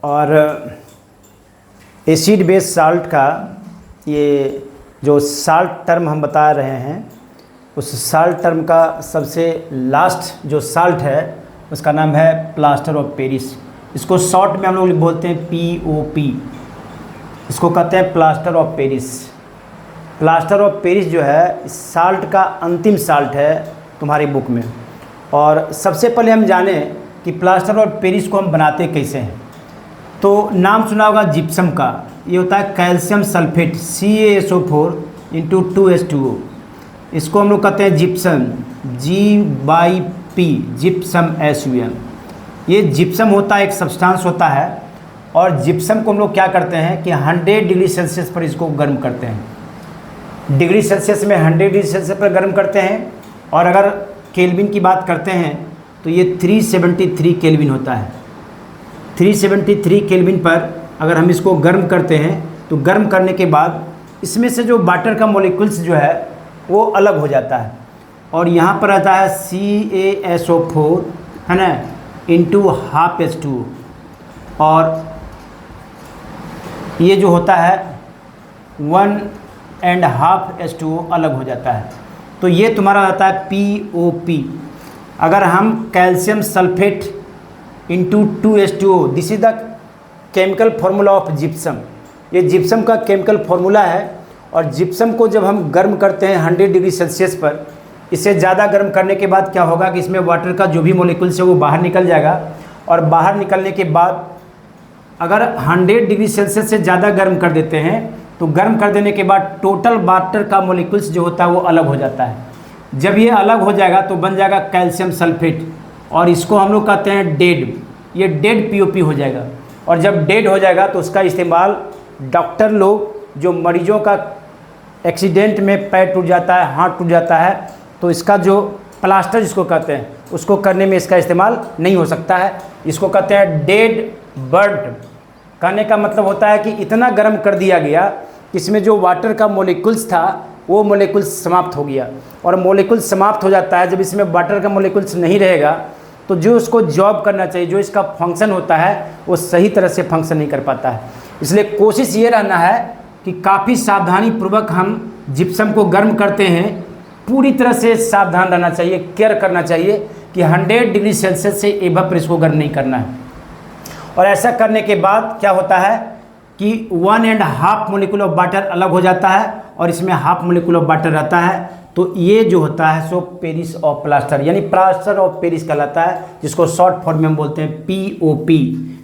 और acid base salt का ये जो साल्ट टर्म हम बता रहे हैं, उस साल्ट टर्म का सबसे लास्ट जो साल्ट है उसका नाम है प्लास्टर ऑफ पेरिस। इसको शॉर्ट में हम लोग बोलते हैं POP। इसको कहते हैं plaster of Paris. Plaster of Paris जो है साल्ट का अंतिम साल्ट है तुम्हारी बुक में। और सबसे पहले हम जानें कि प्लास्टर ऑफ पेरिस को हम बनाते कैसे हैं। तो नाम सुना होगा जिप्सम का। ये होता है कैल्शियम सल्फेट CaSO4 × 2H2O। इसको हम लोग कहते हैं जिप्सम, G/P, जिप्सम SUM। ये जिप्सम होता है, एक सब्सटेंस होता है। और जिप्सम को हम लोग क्या करते हैं कि 100 डिग्री सेल्सियस पर इसको गर्म करते हैं। डिग्री सेल्सियस में 100 डिग्री सेल्सियस पर गर्म करते हैं। और अगर केल्विन की बात करते हैं तो ये 373 केल्विन होता है। 373 केल्विन पर अगर हम इसको गर्म करते हैं तो गर्म करने के बाद इसमें से जो वाटर का मॉलिक्यूल्स जो है वो अलग हो जाता है। और यहाँ पर आता है CaSO4 है ना × 1/2 H2O। और ये जो होता है 1.5 H2O अलग हो जाता है। तो ये तुम्हारा आता है POP। अगर हम calcium sulphate × 2H2O, this is the chemical formula of gypsum. ये जिप्सम का केमिकल फार्मूला है। और जिप्सम को जब हम गर्म करते हैं 100 डिग्री सेल्सियस पर, इससे ज़्यादा गर्म करने के बाद क्या होगा कि इसमें वाटर का जो भी मॉलिक्यूल्स है वो बाहर निकल जाएगा। और बाहर निकलने के बाद अगर 100 डिग्री सेल्सियस से ज़्यादा गर्म कर देते हैं तो गर्म कर देने के बाद टोटल वाटर का मॉलिक्यूल्स जो होता है वो अलग हो जाता है। जब ये अलग हो जाएगा तो बन जाएगा कैल्शियम सल्फेट। और इसको हम लोग कहते हैं डेड। ये डेड POP हो जाएगा। और जब डेड हो जाएगा तो उसका इस्तेमाल डॉक्टर लोग जो मरीजों का एक्सीडेंट में पैर टूट जाता है, हाथ टूट जाता है, तो इसका जो प्लास्टर जिसको कहते हैं उसको करने में इसका इस्तेमाल नहीं हो सकता है। इसको कहते हैं डेड बर्ड। कहने का मतलब होता है कि इतना गर्म कर दिया गया कि इसमें जो वाटर का मॉलिक्यूल्स था वो मॉलिक्यूल्स समाप्त हो गया। और मॉलिक्यूल्स समाप्त हो जाता है जब इसमें वाटर का मॉलिक्यूल्स नहीं रहेगा तो जो उसको जॉब करना चाहिए, जो इसका फंक्शन होता है वो सही तरह से फंक्शन नहीं कर पाता है। इसलिए कोशिश ये रहना है कि काफ़ी सावधानी पूर्वक हम जिप्सम को गर्म करते हैं। पूरी तरह से सावधान रहना चाहिए, केयर करना चाहिए कि 100 डिग्री सेल्सियस से एबव पर इसको गर्म नहीं करना है। और ऐसा करने के बाद क्या होता है कि 1.5 मोलिक्यूल ऑफ वाटर अलग हो जाता है और इसमें 1/2 मोलिक्यूल ऑफ वाटर रहता है। तो ये जो होता है सो पेरिस ऑफ प्लास्टर यानी प्लास्टर ऑफ पेरिस कहलाता है, जिसको शॉर्ट फॉर्म में हम बोलते हैं POP।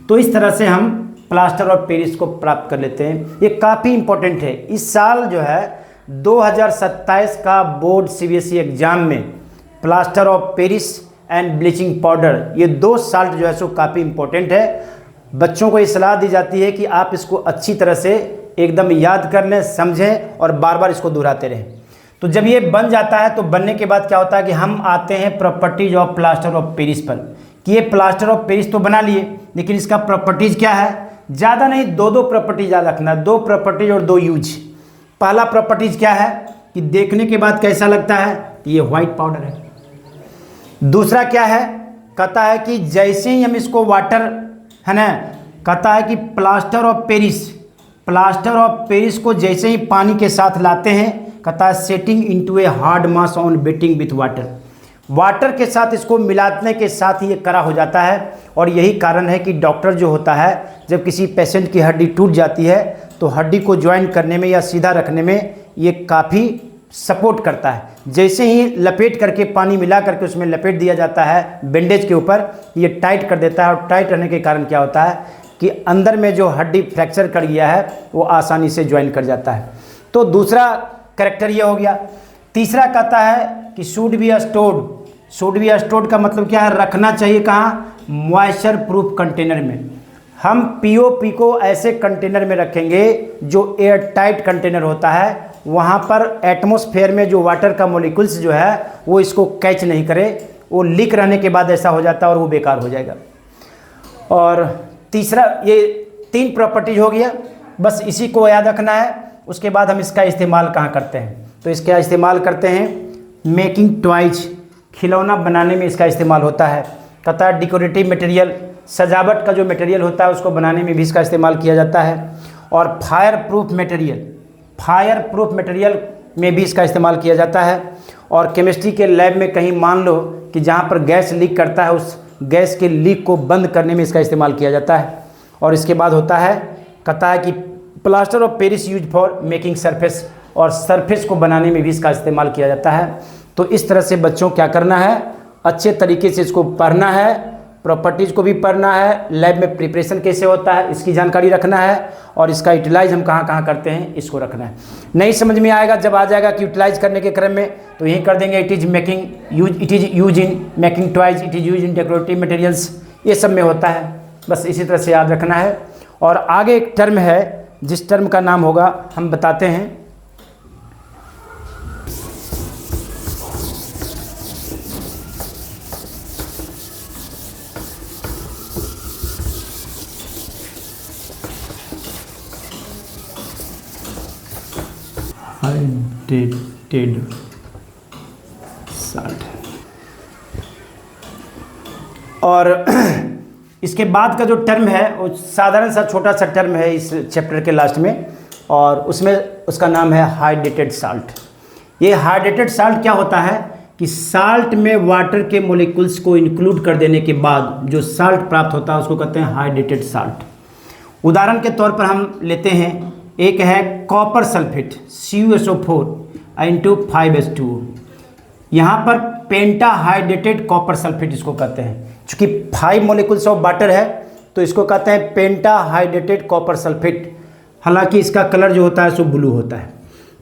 तो इस तरह से हम प्लास्टर ऑफ पेरिस को प्राप्त कर लेते हैं। ये काफ़ी इंपॉर्टेंट है। इस साल जो है 2027 का बोर्ड CBSE एग्जाम में plaster of Paris and bleaching powder, ये 2 साल्ट जो है सो काफ़ी इंपॉर्टेंट है। बच्चों को ये सलाह दी जाती है कि आप इसको अच्छी तरह से एकदम याद कर लें, समझें और बार बार इसको दोहराते रहें। तो जब ये बन जाता है तो बनने के बाद क्या होता है कि हम आते हैं properties of plaster of Paris पर कि ये प्लास्टर ऑफ पेरिस तो बना लिए, लेकिन इसका प्रॉपर्टीज़ क्या है। ज़्यादा नहीं, 2 प्रॉपर्टीज याद रखना, 2 प्रॉपर्टीज और 2 यूज। पहला प्रॉपर्टीज क्या है कि देखने के बाद कैसा लगता है, ये वाइट पाउडर है। दूसरा क्या है, कहता है कि जैसे ही हम इसको वाटर है ना, कहता है कि प्लास्टर ऑफ पेरिस को जैसे ही पानी के साथ लाते हैं, कहता है setting into a hard mass on wetting with water के साथ इसको मिलाने के साथ ही ये कड़ा हो जाता है। और यही कारण है कि डॉक्टर जो होता है जब किसी पेशेंट की हड्डी टूट जाती है तो हड्डी को ज्वाइन करने में या सीधा रखने में ये काफ़ी सपोर्ट करता है। जैसे ही लपेट करके पानी मिला करके उसमें लपेट दिया जाता है बैंडेज के ऊपर, ये टाइट कर देता है। और टाइट रहने के कारण क्या होता है कि अंदर में जो हड्डी फ्रैक्चर कर गया है वो आसानी से ज्वाइन कर जाता है। तो दूसरा कैरेक्टर ये हो गया। तीसरा कहता है कि शुड बी स्टोर्ड का मतलब क्या है, रखना चाहिए कहाँ, मॉइस्चर प्रूफ कंटेनर में। हम POP को ऐसे कंटेनर में रखेंगे जो एयर टाइट कंटेनर होता है, वहाँ पर एटमॉस्फेयर में जो वाटर का मॉलिक्यूल्स जो है वो इसको कैच नहीं करे, वो लीक रहने के बाद ऐसा हो जाता है और वो बेकार हो जाएगा। और तीसरा, ये 3 प्रॉपर्टीज हो गया, बस इसी को याद रखना है। उसके बाद हम इसका इस्तेमाल कहाँ करते हैं, तो इसका इस्तेमाल करते हैं मेकिंग टॉयज, खिलौना बनाने में इसका इस्तेमाल होता है। कहता है डेकोरेटिव मटेरियल सजावट का जो मटेरियल होता है उसको बनाने में भी इसका इस्तेमाल किया जाता है। और फायर प्रूफ मटेरियल में भी इसका इस्तेमाल किया जाता है। और केमिस्ट्री के लैब में कहीं मान लो कि जहाँ पर गैस लीक करता है उस गैस के लीक को बंद करने में इसका इस्तेमाल किया जाता है। और इसके बाद होता है, कहता है कि plaster of Paris use for making surface, और सरफेस को बनाने में भी इसका इस्तेमाल किया जाता है। तो इस तरह से बच्चों क्या करना है, अच्छे तरीके से इसको पढ़ना है, प्रॉपर्टीज़ को भी पढ़ना है, लैब में प्रिपरेशन कैसे होता है इसकी जानकारी रखना है, और इसका यूटिलाइज हम कहाँ कहाँ करते हैं इसको रखना है। नहीं समझ में आएगा, जब आ जाएगा कि यूटिलाइज करने के क्रम में तो यही कर देंगे, it is use in making toys, it is use in decorative materials, ये सब में होता है। बस इसी तरह से याद रखना है। और आगे एक टर्म है जिस टर्म का नाम होगा हम बताते हैं, हाइड्रेटेड साल्ट। और इसके बाद का जो टर्म है वो साधारण सा छोटा सा टर्म है इस चैप्टर के लास्ट में, और उसमें उसका नाम है हाइड्रेटेड साल्ट। ये हाइड्रेटेड साल्ट क्या होता है कि साल्ट में वाटर के मॉलिक्यूल्स को इंक्लूड कर देने के बाद जो साल्ट प्राप्त होता है उसको कहते हैं हाइड्रेटेड साल्ट। उदाहरण के तौर पर हम लेते हैं, एक है copper sulphate CuSO4 into 5H2O। यहाँ पर पेंटा हाइड्रेटेड कॉपर सल्फेट इसको कहते हैं। चूँकि 5 मॉलिक्यूल्स ऑफ वाटर है तो इसको कहते हैं पेंटा हाइड्रेटेड कॉपर सल्फेट। हालांकि इसका कलर जो होता है सो ब्लू होता है।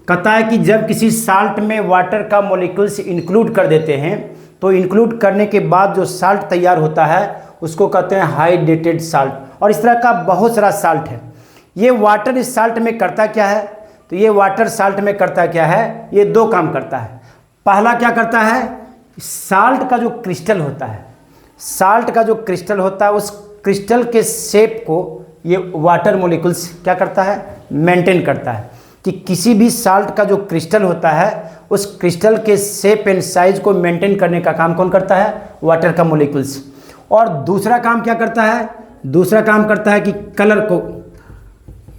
कहता है कि जब किसी साल्ट में वाटर का मॉलिक्यूल्स इंक्लूड कर देते हैं तो इंक्लूड करने के बाद जो साल्ट तैयार होता है उसको कहते हैं हाइड्रेटेड साल्ट। और इस तरह का बहुत सारा साल्ट है। ये वाटर इस साल्ट में करता क्या है, तो ये वाटर साल्ट में करता क्या है, ये दो काम करता है। पहला क्या करता है, साल्ट का जो क्रिस्टल होता है, साल्ट का जो क्रिस्टल होता है उस क्रिस्टल के शेप को ये वाटर मॉलिक्यूल्स क्या करता है, मेंटेन करता है। कि किसी भी साल्ट का जो क्रिस्टल होता है उस क्रिस्टल के शेप एंड साइज को मेंटेन करने का काम कौन करता है, वाटर का मॉलिक्यूल्स। और दूसरा काम क्या करता है, दूसरा काम करता है कि कलर को,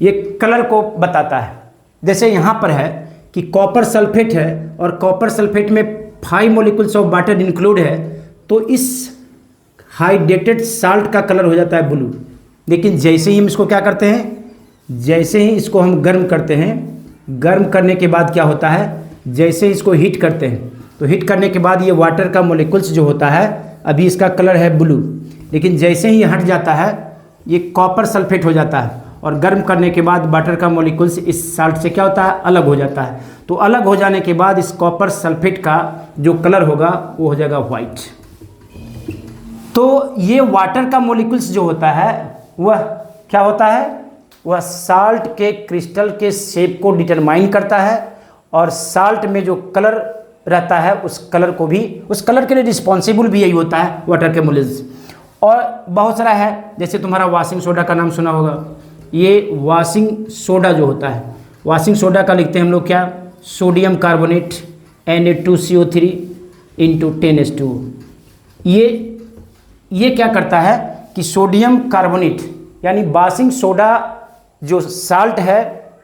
ये कलर को बताता है। जैसे यहाँ पर है कि कॉपर सल्फेट है और कॉपर सल्फेट में 5 मॉलिक्यूल्स ऑफ वाटर इंक्लूड है, तो इस हाइड्रेटेड साल्ट का कलर हो जाता है ब्लू। लेकिन जैसे ही हम इसको क्या करते हैं, जैसे ही इसको हम गर्म करते हैं, गर्म करने के बाद क्या होता है, जैसे ही इसको हीट करते हैं तो हीट करने के बाद ये वाटर का मॉलिक्यूल्स जो होता है, अभी इसका कलर है ब्लू, लेकिन जैसे ही हट जाता है ये कॉपर सल्फेट हो जाता है। और गर्म करने के बाद वाटर का मॉलिक्यूल्स इस साल्ट से क्या होता है, अलग हो जाता है। तो अलग हो जाने के बाद इस कॉपर सल्फेट का जो कलर होगा वो हो जाएगा वाइट। तो ये वाटर का मॉलिक्यूल्स जो होता है वह क्या होता है, वह साल्ट के क्रिस्टल के शेप को डिटरमाइन करता है, और साल्ट में जो कलर रहता है उस कलर को भी, उस कलर के लिए रिस्पॉन्सिबल भी यही होता है वाटर के मॉलिक्यूल्स। और बहुत सारा है, जैसे तुम्हारा वॉशिंग सोडा का नाम सुना होगा। ये वॉशिंग सोडा जो होता है, वॉशिंग सोडा का लिखते हैं हम लोग क्या, sodium carbonate Na2CO3 into 10H2O। ये क्या करता है कि सोडियम कार्बोनेट यानी वॉशिंग सोडा जो साल्ट है,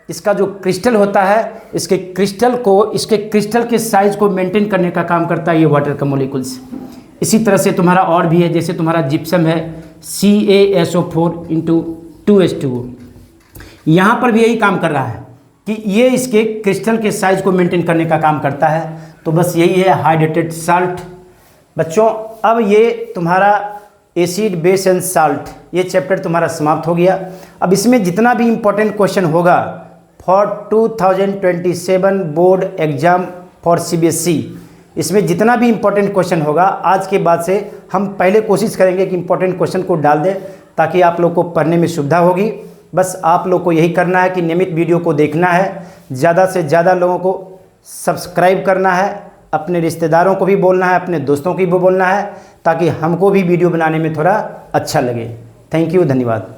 इसका जो क्रिस्टल होता है, इसके क्रिस्टल को, इसके क्रिस्टल के साइज को मेंटेन करने का काम करता है ये वाटर का मॉलिक्यूल्स। इसी तरह से तुम्हारा और भी है, जैसे तुम्हारा जिप्सम है CaSO4 इंटू 2H2O। यहाँ पर भी यही काम कर रहा है कि ये इसके क्रिस्टल के साइज को मेंटेन करने का काम करता है। तो बस यही है हाइड्रेटेड साल्ट। बच्चों अब ये तुम्हारा एसिड बेस एंड साल्ट ये चैप्टर तुम्हारा समाप्त हो गया। अब इसमें जितना भी इम्पोर्टेंट क्वेश्चन होगा for 2027 board exam for CBSE, इसमें जितना भी इम्पोर्टेंट क्वेश्चन होगा आज के बाद से हम पहले कोशिश करेंगे कि इम्पोर्टेंट क्वेश्चन को डाल दें ताकि आप लोग को पढ़ने में सुविधा होगी। बस आप लोग को यही करना है कि नियमित वीडियो को देखना है, ज़्यादा से ज़्यादा लोगों को सब्सक्राइब करना है, अपने रिश्तेदारों को भी बोलना है, अपने दोस्तों को भी बोलना है, ताकि हमको भी वीडियो बनाने में थोड़ा अच्छा लगे। थैंक यू, धन्यवाद।